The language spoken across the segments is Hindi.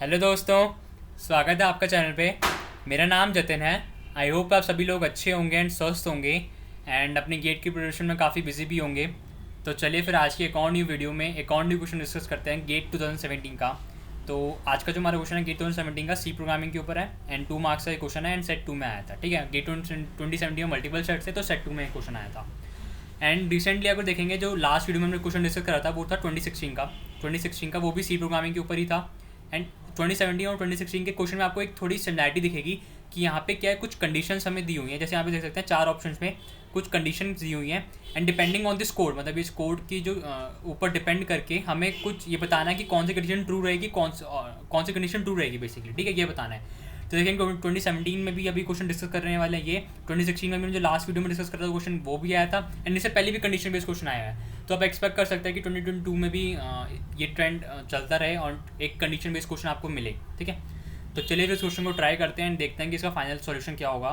हेलो दोस्तों, स्वागत है आपका चैनल पे। मेरा नाम जतिन है। आई होप आप सभी लोग अच्छे होंगे एंड स्वस्थ होंगे एंड अपनी गेट की प्रिपरेशन में काफ़ी बिजी भी होंगे। तो चलिए फिर आज की एक और न्यू वीडियो में एक और न्यू क्वेश्चन डिस्कस करते हैं गेट 2017 का। तो आज का जो हमारा क्वेश्चन है गेट 2017 का सी प्रोग्रामिंग के ऊपर है एंड 2 मार्क्स का क्वेश्चन है एंड सेट 2 में आया था। ठीक है, गेट 2017 में मल्टीपल सेट से तो सेट 2 में क्वेश्चन आया था। एंड रिसेंटली अगर देखेंगे जो लास्ट वीडियो में हमने क्वेश्चन डिस्कस करा था वो था 2016 का वो भी सी प्रोग्रामिंग के ऊपर ही था। एंड 2017 और 2016 के क्वेश्चन में आपको एक थोड़ी सिमिलैरिटी दिखेगी कि यहाँ पे क्या है, कुछ कंडीशंस हमें दी हुई हैं। जैसे यहाँ पे देख सकते हैं 4 ऑप्शंस में कुछ कंडीशंस दी हुई हैं and depending on this code, मतलब इस कोड की जो ऊपर डिपेंड करके हमें कुछ ये बताना है कि कौन सी कंडीशन ट्रू रहेगी, कौन सी कंडीशन ट्रू रहेगी बेसिकली। ठीक है, ये बताना है। तो देखेंगे 2017 में भी अभी क्वेश्चन डिस्कस करने वाले हैं। ये 2016 में भी जो लास्ट वीडियो में डिस्कस करता था क्वेश्चन वो भी आया था एंड इससे पहले भी कंडीशन बेस्ड क्वेश्चन आया है। तो आप एक्सपेक्ट कर सकते हैं कि 2022 में भी ये ट्रेंड चलता रहे और एक कंडीशन बेस्ड क्वेश्चन आपको मिले। ठीक है, तो चलिए फिर इस क्वेश्चन को ट्राई करते हैं एंड देखते हैं कि इसका फाइनल सॉल्यूशन क्या होगा।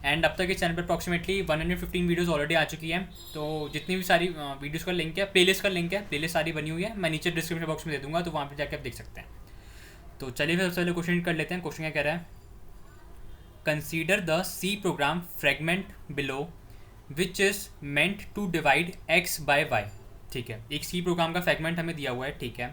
एंड अब तक इस चैनल पर अप्रॉक्सीमेटली 115 वीडियोस ऑलरेडी आ चुकी हैं। तो जितनी भी सारी वीडियोस का लिंक है, प्लेलिस्ट का लिंक है, प्लेलिस्ट सारी बनी हुई है, मैं नीचे डिस्क्रिप्शन बॉक्स में दे दूँगा, तो वहाँ पर जाकर आप देख सकते हैं। तो चलिए फिर सबसे पहले क्वेश्चन कर लेते हैं। क्वेश्चन क्या कह रहा है, consider the C program fragment below which is meant to divide X by Y. ठीक है, एक सी प्रोग्राम का फ्रेगमेंट हमें दिया हुआ है। ठीक है,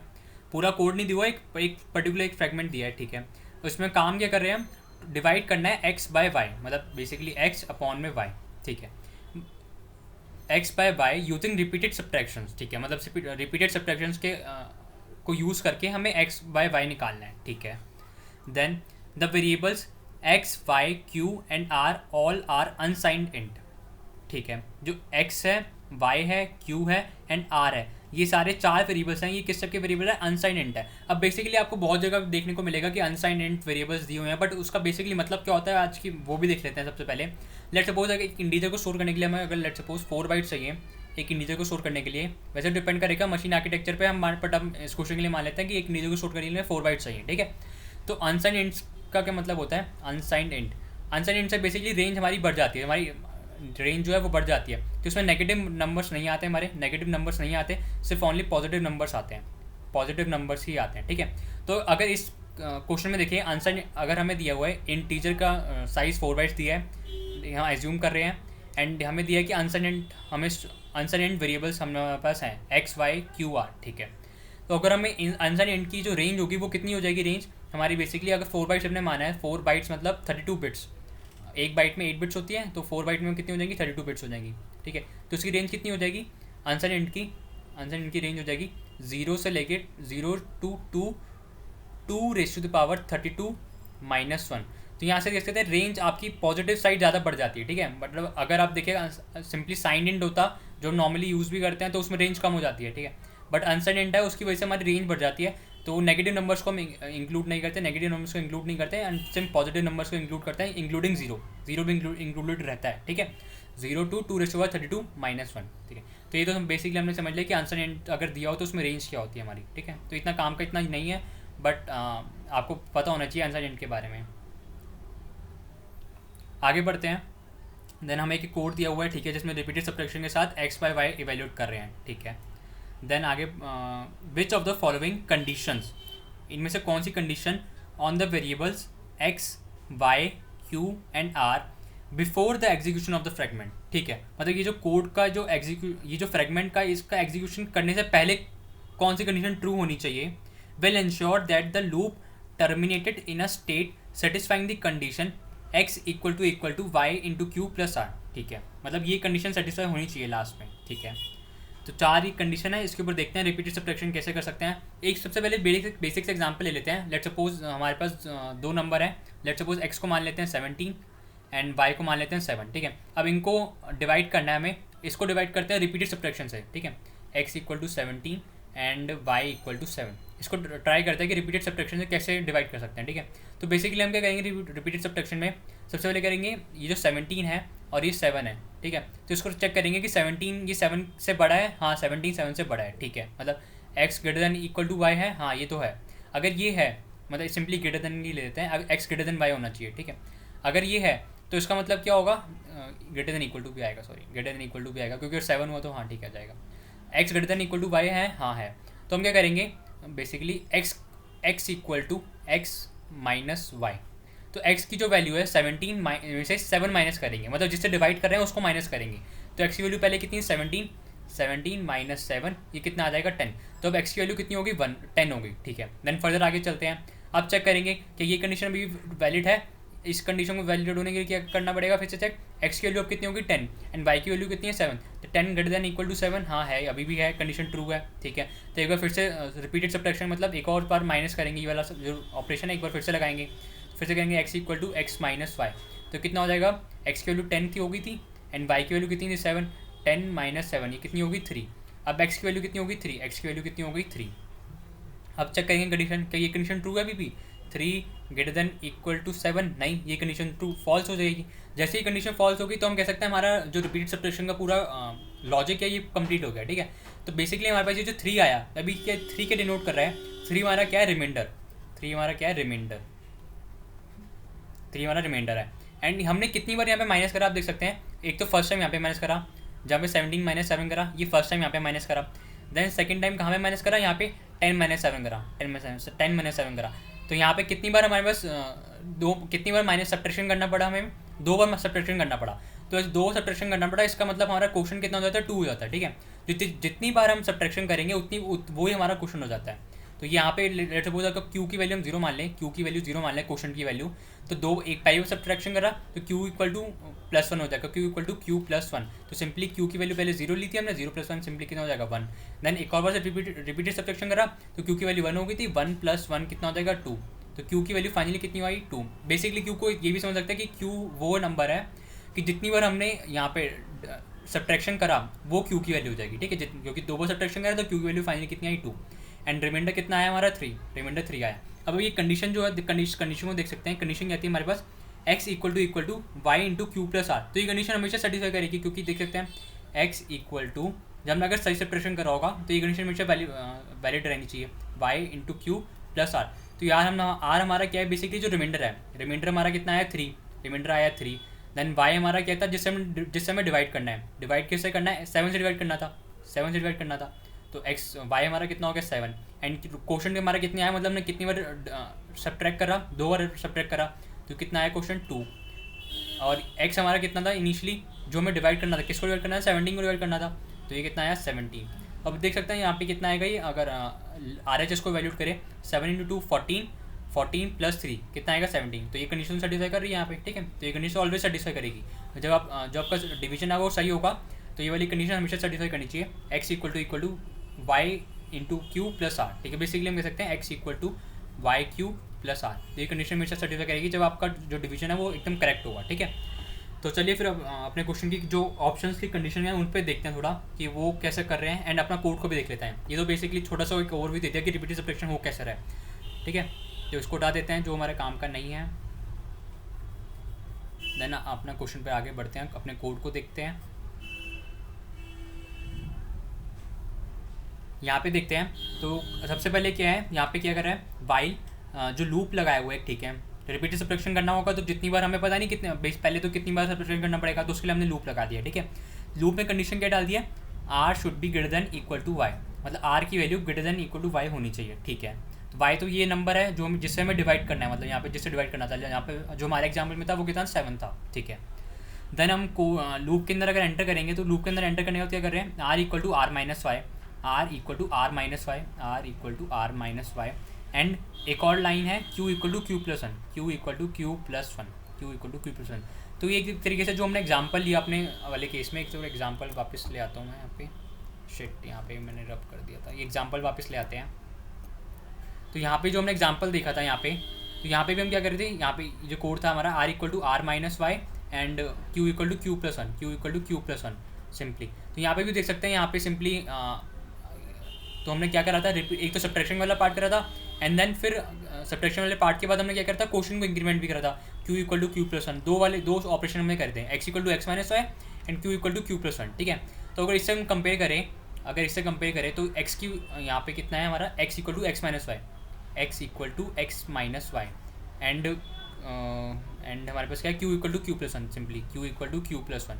पूरा कोड नहीं दिया हुआ, एक पर्टिकुलर एक फ्रेगमेंट दिया है। ठीक है, उसमें काम क्या कर रहे हैं हम, डिवाइड करना है एक्स बाय वाई, मतलब बेसिकली एक्स अपॉन में वाई। ठीक है, X by Y using repeated subtractions. ठीक है, मतलब रिपीटेड सब्ट्रैक्शंस के को यूज़ करके हमें एक्स बाय वाई निकालना है। ठीक है, then the variables x Y Q and R all are unsigned int. ठीक है, जो एक्स है, वाई है, क्यू है एंड आर है, ये सारे 4 वेरिएबल्स हैं। ये किस सब के वेरिएबल है, अनसाइंड इंट है। अब बेसिकली आपको बहुत जगह देखने को मिलेगा कि अनसाइंड इंट वेरिएबल्स दिए हुए हैं, बट उसका बेसिकली मतलब क्या होता है आज की वो भी देख लेते हैं। सबसे पहले लेट सपोज अगर एक इंटीजर को स्टोर करने के लिए हमें अगर लेट सपोज 4 बाइट चाहिए एक इंटीजर को स्टोर करने के लिए, वैसे डिपेंड करेगा मशीन आर्किटेक्चर पे। हम इस क्वेश्चन के लिए मान लेते हैं कि एक इंटीजर को स्टोर करने के लिए 4 बाइट चाहिए। ठीक है, तो अनसाइंड इंट्स का क्या मतलब होता है, अनसाइंड इंट, अनसाइंड इंट से बेसिकली रेंज हमारी बढ़ जाती है, हमारी रेंज जो है वो बढ़ जाती है। तो उसमें नेगेटिव नंबर्स नहीं आते, हमारे नेगेटिव नंबर्स नहीं आते, सिर्फ ओनली पॉजिटिव नंबर्स आते हैं, पॉजिटिव नंबर्स ही आते हैं। ठीक है, तो अगर इस क्वेश्चन में देखिए आंसर अगर हमें दिया हुआ है इंटीजर का साइज़ 4 बाइट्स दिया है, यहाँ एज्यूम कर रहे हैं एंड हमें दिया है कि अनसाइंड वेरिएबल्स हमारे पास हैं एक्स वाई क्यू आर। ठीक है, तो अगर हमें अनसाइंड की जो रेंज होगी वो कितनी हो जाएगी, रेंज हमारी बेसिकली अगर 4 बाइट्स हमने माना है, 4 बाइट्स मतलब 32 बिट्स, एक बाइट में 8 बिट्स होती है, तो 4 बाइट में कितनी हो जाएंगी, 32 बिट्स हो जाएंगी। ठीक है, तो उसकी रेंज कितनी हो जाएगी, आंसर की रेंज हो जाएगी 0 से लेके 0 to 2 raise to the power 32 -1। तो यहाँ से देख सकते हैं रेंज आपकी पॉजिटिव साइड ज़्यादा बढ़ जाती है। ठीक है, मतलब अगर आप देखिएगा सिंपली साइन इंट होता जो नॉर्मली यूज़ भी करते हैं तो उसमें रेंज कम हो जाती है। ठीक है, बट अनसाइंड इंट है उसकी वजह से हमारी रेंज बढ़ जाती है। तो नेगेटिव नंबर्स को हम इंक्लूड नहीं करते, नेगेटिव नंबर्स को इंक्लूड नहीं करते एंड सिर्फ पॉजिटिव नंबर्स को इंक्लूड करते हैं, इंक्लूडिंग जीरो भी इंक्लूडेड रहता है। ठीक है, 0 टू 2 -1। ठीक है, तो ये तो हम बेसिकली हमने समझ लिया कि आंसर एंड अगर दिया हो तो उसमें रेंज क्या होती है हमारी। ठीक है, तो इतना काम का इतना नहीं है, बट आपको पता होना चाहिए आंसर एंड के बारे में। आगे बढ़ते हैं। देन हमें एक कोड दिया हुआ है। ठीक है, जिसमें रिपीटेड सब्ट्रैक्शन के साथ एक्स बाय वाई इवेल्यूट कर रहे हैं। ठीक है, देन आगे which of the following conditions, इनमें से कौन सी condition on the variables x Y Q and r before the execution of the fragment. ठीक है, मतलब ये जो कोड का जो ये जो फ्रेगमेंट का इसका एग्जीक्यूशन करने से पहले कौन सी कंडीशन ट्रू होनी चाहिए, will ensure that the loop terminated in a state satisfying the condition X equal to Y into Q plus R. ठीक है, मतलब ये कंडीशन सेटिस्फाई होनी चाहिए लास्ट में। ठीक है, तो 4 ही कंडीशन है, इसके ऊपर देखते हैं रिपीटेड सब्ट्रैक्शन कैसे कर सकते हैं। एक सबसे पहले बेसिक से एग्जांपल ले लेते हैं। लेट सपोज हमारे पास 2 नंबर है, लेट सपोज एक्स को मान लेते हैं 17 एंड वाई को मान लेते हैं 7। ठीक है, अब इनको डिवाइड करना है हमें, इसको डिवाइड करते हैं रिपीटेड सब्ट्रैक्शन से। ठीक है, X equal to 17 and Y equal to 7, इसको ट्राई करते हैं कि रिपीटेड सब्ट्रैक्शन से कैसे डिवाइड कर सकते हैं। ठीक है, तो बेसिकली हम क्या करेंगे रिपीटेड सब्ट्रैक्शन में, सबसे पहले करेंगे ये जो 17 है और ये 7 है। ठीक है, तो इसको चेक करेंगे कि 17 ये 7 से बड़ा है, हाँ 17 7 से बड़ा है। ठीक है, मतलब X greater than equal to Y है, हाँ ये तो है। अगर ये है मतलब सिंपली ग्रेटर देन ही ले लेते हैं, अगर एक्स ग्रेटर देन वाई होना चाहिए। ठीक है, अगर ये है तो इसका मतलब क्या होगा, ग्रेटर देन इक्वल टू भी आएगा, sorry greater than equal to भी आएगा, क्योंकि 7 हुआ तो हाँ ठीक है जाएगा। X greater than equal to Y है, हाँ है, तो हम क्या करेंगे basically X equal to x minus Y. तो x की जो वैल्यू है 17 में से 7 माइनस करेंगे, मतलब जिससे डिवाइड कर रहे हैं उसको माइनस करेंगे। तो x की वैल्यू पहले कितनी है 17 माइनस 7, ये कितना आ जाएगा 10। तो अब x की वैल्यू कितनी होगी 10 होगी, ठीक है। देन फर्दर आगे चलते हैं, अब चेक करेंगे कि ये कंडीशन भी वैलिड है। इस कंडीशन को वैलिड होने के लिए क्या करना पड़ेगा, फिर से चेक, x की वैल्यू अब कितनी होगी 10 एंड y की वैल्यू कितनी है 7। तो 10 ग्रेटर देन इक्वल टू 7, हाँ है, अभी भी है, कंडीशन ट्रू है, ठीक है। तो एक बार फिर से रिपीटेड सब्ट्रैक्शन, मतलब एक और बार माइनस करेंगे, ये वाला जो ऑपरेशन है एक बार फिर से लगाएंगे, फिर से करेंगे x equal to x minus Y. तो कितना हो जाएगा, x की वैल्यू 10 की हो गई थी एंड y की वैल्यू कितनी थी 7, 10 माइनस 7, ये कितनी होगी 3। अब x की वैल्यू कितनी होगी 3, x की वैल्यू कितनी हो गई 3। अब चेक करेंगे कंडीशन, क्या ये कंडीशन ट्रू है अभी भी, 3 ग्रेटर देन इक्वल टू 7, नहीं, ये कंडीशन ट्रू फॉल्स हो जाएगी। जैसे ही कंडीशन फॉल्स होगी तो हम कह सकते हैं हमारा जो रिपीटेड सब्ट्रैक्शन का पूरा लॉजिक है ये कंप्लीट हो गया, ठीक है। तो बेसिकली हमारे पास ये जो 3 आया अभी, क्या 3 के डिनोट कर रहा है, 3 हमारा क्या है रिमाइंडर, 3 हमारा क्या है रिमाइंडर, 3 हमारा रिमाइंडर है। एंड हमने कितनी बार यहाँ पे माइनस करा आप देख सकते हैं, एक तो फर्स्ट टाइम यहाँ पे माइनस करा जहाँ पे 17 माइनस 7 करा, ये फर्स्ट टाइम यहाँ पे माइनस करा। देन सेकंड टाइम कहाँ पे माइनस करा, यहाँ पे 10 माइनस 7 करा, 10 माइनस 7 करा। तो यहाँ पे कितनी बार हमारे पास कितनी बार माइनस सब्ट्रैक्शन करना पड़ा, हमें 2 बार सब्ट्रैक्शन करना पड़ा। तो 2 सब्ट्रैक्शन करना पड़ा, इसका मतलब हमारा क्वेश्चन कितना हो जाता है 2 हो जाता है, ठीक है। जितनी बार हम सब्ट्रैक्शन करेंगे उतनी वही हमारा क्वेश्चन हो जाता है। तो यहाँ पे लेट्स सपोज अगर q की वैल्यू हम 0 मान लें, q की वैल्यू 0 मान लें, क्वेश्चन की वैल्यू, तो एक पहले सब्ट्रैक्शन करा तो q इक्वल टू +1 हो जाएगा, q इक्वल टू q + 1। तो सिंपली q की वैल्यू पहले 0 ली थी हमने, 0 + 1 सिंपली कितना हो जाएगा 1। देन एक और बार से रिपीटेड सब्ट्रैक्शन करा तो q की वैल्यू 1 हो गई थी, 1 + 1 कितना हो जाएगा 2। तो q की वैल्यू फाइनली कितनी आई 2। बेसिकली q को ये भी समझ सकते हैं कि q वो नंबर है कि जितनी बार हमने यहाँ पे सब्ट्रैक्शन करा वो q की वैल्यू हो जाएगी, ठीक है। क्योंकि 2 बार सब्ट्रैक्शन करा तो q की वैल्यू फाइनली कितनी आई 2 एंड रिमाइंडर कितना आया हमारा 3, रिमाइंडर 3 आया। अब ये कंडीशन जो है कंडीशन को देख सकते हैं, कंडीशन कहती है हमारे पास x equal to Y into Q plus R. तो ये कंडीशन हमेशा सेटिस्फाई करेगी, क्योंकि देख सकते हैं x इक्वल टू, जब हमने अगर सही सब्ट्रैक्शन करा होगा तो ये कंडीशन हमेशा वैलिड रहनी चाहिए, y into Q plus R. तो यार हम आर हमारा क्या है, बेसिकली जो रिमाइंडर है, रिमाइंडर हमारा कितना आया 3, रिमाइंडर आया 3। देन y हमारा क्या था, जिससे हमें डिवाइड करना है, डिवाइड किससे करना है 7 से डिवाइड करना था, 7 से डिवाइड करना था। तो y हमारा कितना हो गया 7 एंड क्वेश्चन में हमारा कितने आया, मतलब हमने कितनी बार सब्ट्रैक्ट करा, 2 बार सब्ट्रैक्ट करा, तो कितना आया क्वेश्चन 2। और x हमारा कितना था इनिशियली, जो हमें डिवाइड करना था, किसको डिवाइड करना था 17 को डिवाइड करना था, तो ये कितना आया 17। अब देख सकते हैं यहाँ पे कितना आएगा ये, अगर RHS को वैल्यूट करें 7 × 2 14 + 3 कितना आएगा 17। तो ये कंडीशन सेटिस्फाई कर रही है यहाँ पे, ठीक है। तो ये कंडीशन ऑलवेज सेटिस्फाई करेगी, जब आपका डिवीजन है वो सही होगा तो ये वाली कंडीशन हमेशा सेटिस्फाई करनी चाहिए, x equal to Y into Q plus R, ठीक है। बेसिकली हम कह सकते हैं x equal to Y Q plus R. तो ये कंडीशन हमेशा सेटिस्फाई करेगी जब आपका जो डिवीजन है वो एकदम करेक्ट होगा, ठीक है। तो चलिए फिर अपने क्वेश्चन की जो ऑप्शंस की कंडीशन है उन पर देखते हैं थोड़ा कि वो कैसे कर रहे हैं, एंड अपना कोड को भी देख लेते हैं। ये तो बेसिकली छोटा सा एक ओवरव्यू देते हैं कि रिपीटेड सब्ट्रैक्शन हो कैसे रहा है, ठीक है। तो इसको उठा देते हैं जो हमारे काम का नहीं है। देन अपना क्वेश्चन पर आगे बढ़ते हैं, अपने कोड को देखते हैं। यहाँ पे देखते हैं, तो सबसे पहले क्या है, यहाँ पे क्या कर रहा है, वाइल जो लूप लगाया हुआ है, ठीक है। रिपीटेड सब्ट्रैक्शन करना होगा तो जितनी बार हमें पता नहीं कितने पहले तो कितनी बार सब्ट्रैक्शन करना पड़ेगा, तो उसके लिए हमने लूप लगा दिया, ठीक है। लूप में कंडीशन क्या डाल दिया, r should be greater than equal to Y, मतलब r की value greater than equal to Y होनी चाहिए, ठीक है। तो y तो ये नंबर है जो जिससे हमें डिवाइड करना है, मतलब यहाँ पे जिससे डिवाइड करना था, यहाँ पे जो हमारे एग्जाम्पल में था वो कितना 7 था, ठीक है। देन हम लूप के अंदर अगर एंटर करेंगे तो लूप के अंदर एंटर करने का क्या कर रहे हैं, r equal to r minus Y, r equal to r minus Y, r equal to r minus Y. And एक और लाइन है q equal to q plus 1, q equal to q plus 1, q equal to q plus 1। तो ये एक तरीके से जो हमने एग्जांपल लिया अपने वाले केस में, एक तो एग्जांपल वापस ले आता हूँ मैं यहाँ पे, शिट यहाँ पे मैंने रब कर दिया था, ये एग्जांपल वापस ले आते हैं। तो यहाँ पे जो हमने एग्जांपल देखा था यहाँ पे, तो यहाँ पे भी हम क्या कर रहे थे, यहाँ पे जो कोड था हमारा r equal to r minus Y and q equal to q plus 1, q equal to q plus 1 simply. तो यहाँ पे भी देख सकते हैं, यहाँ पे सिंपली तो हमने क्या करा था, एक तो सब्ट्रैक्शन वाला पार्ट करा था एंड देन फिर सब्ट्रैक्शन वाले पार्ट के बाद हमने क्या करा था, क्वेश्चन को इंक्रीमेंट भी करा था, q equal to q plus 1, दो ऑपरेशन हमने करते हैं, x equal to x minus Y and q equal to q plus 1, ठीक है। तो अगर इससे हम कंपेयर करें तो x की यहाँ पे कितना है हमारा, x equal to x minus Y, x equal to x minus Y and हमारे पास क्या है, q equal to q plus 1, simply q equal to q plus 1,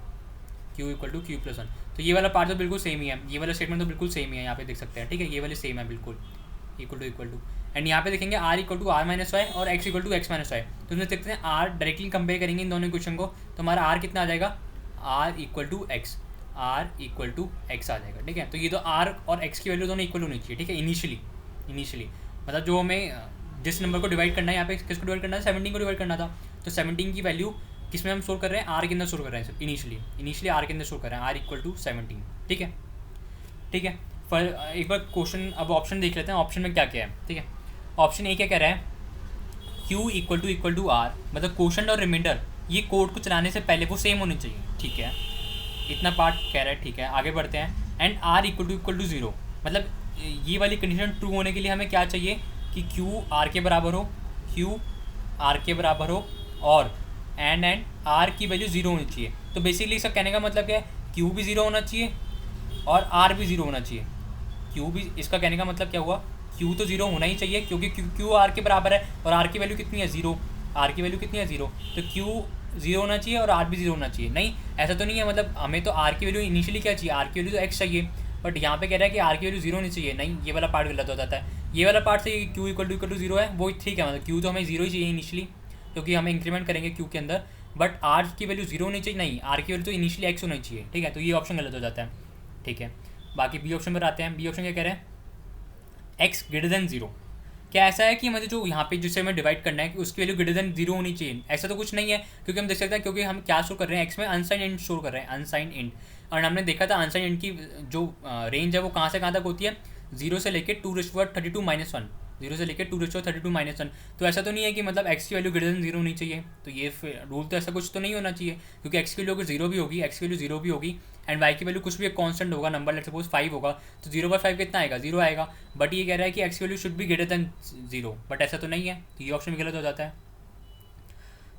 q equal to q plus 1। तो ये वाला पार्ट तो बिल्कुल सेम ही है, ये वाला स्टेटमेंट तो बिल्कुल सेम ही है, यहाँ पे देख सकते हैं, ठीक है। ये वाले सेम है बिल्कुल, इक्वल टू एंड यहाँ पे देखेंगे r equal to r minus y और x equal to x minus Y. तो उसमें देखते हैं आर डायरेक्टली कंपेयर करेंगे इन दोनों क्वेश्चन को, तो हमारा आर कितना आ जाएगा, r equal to x, r equal to x आ जाएगा। ठीक है, तो ये तो आर और एक्स की वैल्यू दोनों इक्वल होनी चाहिए। ठीक है, इनिशियली मतलब जो हमें जिस नंबर को डिवाइड करना है, यहाँ पे किसको डिवाइड करना है, 17 को डिवाइड करना था। तो 17 की वैल्यू किस में हम स्टोर कर रहे हैं, आर के अंदर स्टोर कर रहे हैं इनिशियली आर के अंदर स्टोर कर रहे हैं, आर इक्वल टू 17। ठीक है, पर एक बार क्वेश्चन अब ऑप्शन देख लेते हैं, ऑप्शन में क्या क्या है। ठीक है, ऑप्शन ए क्या कह रहा है, Q इक्वल टू आर, मतलब क्वोशंट और रिमाइंडर ये कोड को चलाने से पहले वो सेम होनी चाहिए। ठीक है, इतना पार्ट कह रहा है। ठीक है, आगे बढ़ते हैं। एंड आर इक्वल टू 0, मतलब ये वाली कंडीशन ट्रू होने के लिए हमें क्या चाहिए कि Q आर के बराबर हो, और एंड आर की वैल्यू 0 होनी चाहिए। तो बेसिकली इसका कहने का मतलब क्या है, Q भी 0 होना चाहिए और आर भी 0 होना चाहिए। Q भी, इसका कहने का मतलब क्या हुआ, Q तो 0 होना ही चाहिए क्योंकि Q आर के बराबर है और आर की वैल्यू कितनी है, 0। आर की वैल्यू कितनी है, 0। तो Q 0 होना चाहिए और आर भी 0 होना चाहिए। नहीं, ऐसा तो नहीं है, मतलब हमें तो आर की वैल्यू इनिशियली क्या चाहिए, आर की वैल्यू तो x चाहिए, बट यहाँ पे कह रहा है कि आर की वैल्यू 0 होनी चाहिए। नहीं, ये वाला पार्ट गलत हो जाता है। ये वाला पार्ट से Q इक्वल टू 0 है वो ठीक है, मतलब Q तो हमें 0 ही चाहिए इनिशियली क्योंकि हमें इंक्रीमेंट करेंगे Q के अंदर, बट आर की वैल्यू 0 होनी चाहिए। नहीं, आर की वैल्यू तो इनिशियली x होनी चाहिए। ठीक है, तो ये ऑप्शन गलत हो जाता है। ठीक है, बाकी बी ऑप्शन पर आते हैं। बी ऑप्शन क्या कह रहे हैं, एक्स ग्रेटर देन 0। क्या ऐसा है कि मतलब जो यहाँ पे जिससे हमें डिवाइड करना है कि उसकी वैल्यू ग्रेटर देन 0 होनी चाहिए, ऐसा तो कुछ नहीं है क्योंकि हम देख सकते हैं, क्योंकि हम क्या शो कर रहे हैं, एक्स में अनसाइन इंट शो कर रहे हैं, अनसाइन इंट। और हमने देखा था अनसाइन इंट की जो रेंज है वो कहाँ से कहाँ तक होती है, 0 से लेकर 2⁻32 - 1, 0 से लेकर 2⁻32 - 1। तो ऐसा तो नहीं है कि मतलब एक्स की वैल्यू ग्रेटर देन 0 होनी चाहिए, तो ये रूल तो ऐसा कुछ तो नहीं होना चाहिए क्योंकि एक्स की वैल्यू अगर 0 भी होगी, एक्स की वैल्यू 0 भी होगी एंड वाई की वैल्यू कुछ भी एक कांस्टेंट होगा, नंबर लेट सपोज 5 होगा, तो 0/5 कितना आएगा, 0 आएगा। बट ये कह रहा है कि एक्स की वैल्यू शुड भी ग्रेटर देन 0, बट ऐसा तो नहीं है, तो ये ऑप्शन भी गलत हो जाता है।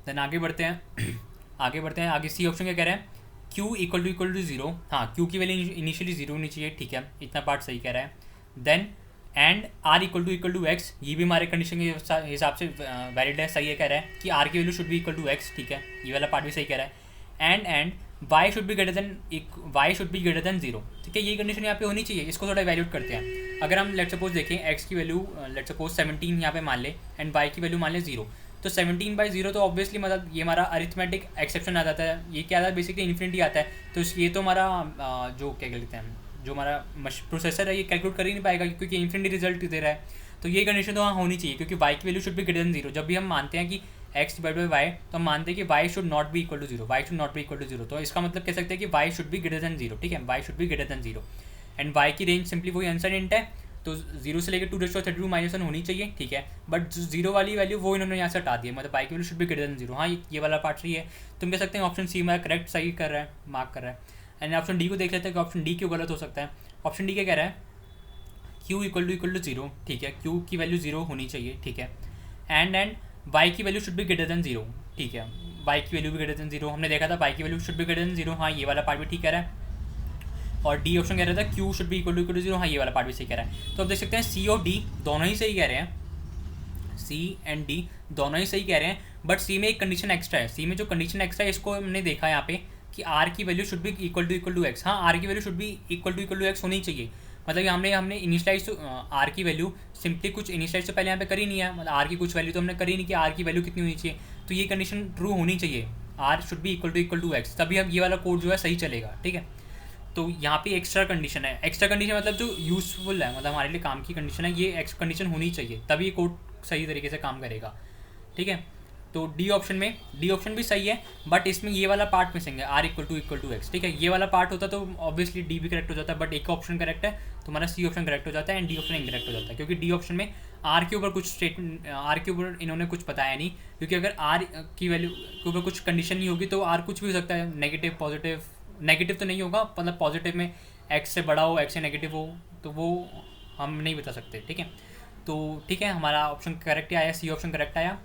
देन आगे बढ़ते हैं। आगे सी ऑप्शन क्या कह रहे हैं, Q इक्वल टू 0। हाँ, Q की वैल्यू इनिशियली 0 होनी चाहिए। ठीक है, इतना पार्ट सही कह रहा है। Then and R equal to X, ये भी हमारे कंडीशन के हिसाब से वैलिड है, सही है, कह रहा है कि R की वैल्यू शुड भी इक्वल टू एक्स। ठीक है, ये वाला पार्ट भी सही कह रहा है। And y should be greater than 0। ठीक है, ये कंडीशन यहाँ पे होनी चाहिए। इसको थोड़ा वैल्यूट करते हैं। अगर हम लेट सपोज देखें x की वैल्यू लेट सपोज 17 यहाँ पे मान ले एंड y की वैल्यू मान ले 0, तो 17/0 तो ऑब्वियसली मतलब ये हमारा अरिथमेटिक एक्सेप्शन आ जाता है। ये क्या आता है, बेसिकली इन्फिनिटी आता है। तो ये तो हमारा जो क्या कहते हैं, जो हमारा प्रोसेसर है ये कैलकुलेट कर ही नहीं पाएगा क्योंकि इन्फिनिटी रिजल्ट दे रहा है। तो ये कंडीशन तो वहाँ होनी चाहिए क्योंकि y की वैल्यू शुड भी ग्रेटर देन 0। जब भी हम मानते हैं कि x डिवाइड बाई y, तो हम मानते हैं कि y should not be equal to 0, तो इसका मतलब कह सकते हैं कि y should be greater than 0। ठीक है, y should be greater than 0 and y की रेंज सिंपली वही अनसाइन इंट है, तो 0 से लेकर 2⁻32 - 1 होनी चाहिए। ठीक है, बट जो 0 वाली वैल्यू वो इन्होंने यहाँ से हटा दी है, मतलब y की value should be greater than 0। हाँ, ये वाला पार्ट सही है। तुम कह सकते हैं ऑप्शन सी हमारा करेक्ट सही कर रहा है, मार्क कर रहा है। एंड ऑप्शन डी को देख लेते हैं कि ऑप्शन डी क्यों गलत हो सकता है। ऑप्शन डी क्या कह रहा है, Q इक्वल टू 0। ठीक है, Q की वैल्यू 0 होनी चाहिए। ठीक है, एंड y की वैल्यू शुड भी ग्रेटर देन 0। ठीक है, y की वैल्यू भी ग्रेटर देन 0 हमने देखा था, y की वैल्यू शुड भी ग्रेटर देन 0। हाँ, ये वाला पार्ट भी ठीक कह रहा है। और डी ऑप्शन कह रहा था Q शुड भी इक्वल टू 0। हाँ, ये वाला पार्ट भी सही कह रहा है। तो आप देख सकते हैं सी और डी दोनों ही सही कह रहे हैं, सी एंड डी दोनों ही सही कह रहे हैं, बट सी में एक कंडीशन एक्स्ट्रा है। सी में जो कंडीशन एक्स्ट्रा है इसको हमने देखा यहाँ पे कि आर की वैल्यू शुड भी इक्वल टू एक्स। हाँ, आर की वैल्यू शुड भी इक्वल टू एक्स होनी चाहिए। मतलब हमने इनिशियलाइज आर की वैल्यू सिंपली कुछ इनिशियलाइज से पहले यहाँ पे करी नहीं है, मतलब आर की कुछ वैल्यू तो हमने करी नहीं कि आर की वैल्यू कितनी होनी चाहिए। तो ये कंडीशन ट्रू होनी चाहिए, आर शुड भी इक्वल टू एक्स, तभी अब ये वाला कोड जो है सही चलेगा। ठीक है, तो यहाँ पे एक्स्ट्रा कंडीशन है। एक्स्ट्रा कंडीशन मतलब जो यूजफुल है, मतलब हमारे लिए काम की कंडीशन है, ये एक्स्ट्रा कंडीशन होनी चाहिए तभी ये कोड सही तरीके से काम करेगा। ठीक है, तो डी ऑप्शन भी सही है, बट इसमें ये वाला पार्ट मिसिंग है, आर इक्वल टू एक्स। ठीक है, ये वाला पार्ट होता तो ऑब्वियसली डी भी करेक्ट हो जाता है, बट एक ऑप्शन करेक्ट है तो हमारा सी ऑप्शन करेक्ट हो जाता है एंड डी ऑप्शन इनकरेक्ट हो जाता है क्योंकि डी ऑप्शन में आर के ऊपर कुछ स्टेटमेंट, आर के ऊपर इन्होंने कुछ बताया नहीं, क्योंकि अगर आर की वैल्यू के ऊपर कुछ कंडीशन नहीं होगी तो आर कुछ भी हो सकता है, नेगेटिव पॉजिटिव, नेगेटिव तो नहीं होगा, मतलब पॉजिटिव में एक्स से बड़ा हो, एक्स से नेगेटिव हो, तो वो हम नहीं बता सकते। ठीक है, तो ठीक है, हमारा ऑप्शन करेक्ट आया, सी ऑप्शन करेक्ट आया।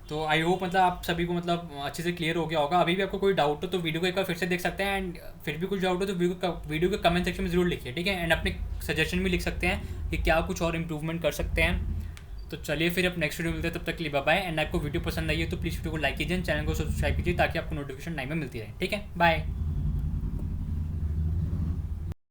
तो आई होप मतलब आप सभी को मतलब अच्छे से क्लियर हो गया होगा। अभी भी आपको कोई डाउट हो तो वीडियो को एक बार फिर से देख सकते हैं एंड फिर भी कुछ डाउट हो तो वीडियो के कमेंट सेक्शन में ज़रूर लिखिए। ठीक है, एंड अपने सजेशन भी लिख सकते हैं कि क्या कुछ और इम्प्रूवमेंट कर सकते हैं। तो चलिए फिर अब नेक्स्ट वीडियो मिलते हैं, तब तक के लिए बाय बाय। एंड आपको वीडियो पसंद आई है तो प्लीज़ वीडियो को लाइक कीजिए, चैनल को सब्सक्राइब कीजिए ताकि आपको नोटिफिकेशन टाइम में मिलती रहे। ठीक है, बाय।